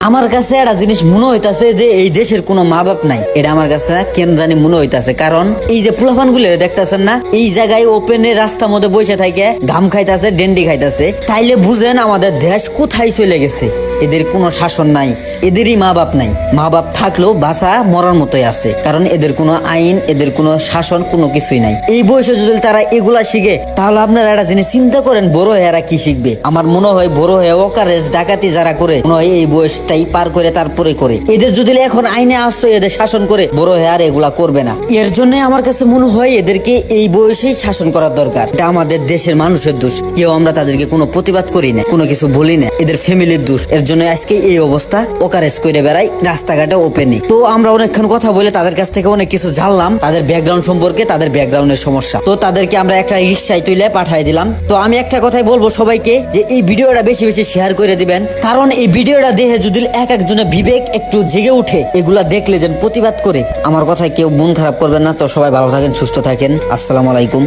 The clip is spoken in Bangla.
আমার কাছে একটা জিনিস মনে হইতাছে যে এই দেশের কোনো মা বাপ নাই। এটা আমার কাছে কেন জানি মনে হইতাছে, কারণ এই যে পোলাপান গুলো দেখতেছেন না, এই জায়গায় ওপেনে রাস্তার মধ্যে বসে থাকে ঘাম খাইতাছে, ডেন্ডি খাইতাছে, তাইলে বুঝেন আমাদের দেশ কোথায় চলে গেছে। এদের কোনো শাসন নাই, এদেরই মা বাপ নাই। মা বাপ থাকলেও বাসা মরার মতোই আছে, কারণ এদের কোনো আইন, এদের কোনো শাসন, কোনো কিছুই নাই। এই বয়সে যদি তারা এগুলা শিখে, তাহলে আপনারা একটা জিনিস চিন্তা করেন, বড় হয়ে এরা কি শিখবে। আমার মনে হয় বড় হয়ে ওকারেজ ডাকাতি যারা করে, মনে হয় এই বয়সটাই পার করে তারপরে করে। এদের যদি এখন আইনে আশ্রয় এদের শাসন করে, বড় হয়ে আর এগুলা করবে না। এর জন্য আমার কাছে মনে হয় এদেরকে এই বয়সেই শাসন করার দরকার। এটা আমাদের দেশের মানুষের দোষ, কেউ আমরা তাদেরকে কোনো প্রতিবাদ করি না, কোনো কিছু বলি না, এদের ফ্যামিলির দোষ। এর জন্য আজকে এই অবস্থা, ওকারেজ করে বেড়াই রাস্তাঘাটে ওপেনে। তো আমরা অনেকক্ষণ কথা বলে তাদের কাছ থেকে অনেক কিছু জানলাম, তাদের ব্যাকগ্রাউন্ড সম্পর্কে, তাদের ব্যাকগ্রাউন্ডের সমস্যা। তো তাদেরকে আমরা একটা রিক্সায় তুলে পাঠিয়ে দিলাম। তো আমি একটা কথাই বলবো সবাইকে, যে এই ভিডিওটা বেশি বেশি শেয়ার করে দিবেন, কারণ এই ভিডিওটা দেখে যদি এক একজনের বিবেক একটু জেগে উঠে, এগুলা দেখলে যেন প্রতিবাদ করে। আমার কথায় কেউ মন খারাপ করবেন না। তো সবাই ভালো থাকেন, সুস্থ থাকেন। আসসালামু আলাইকুম।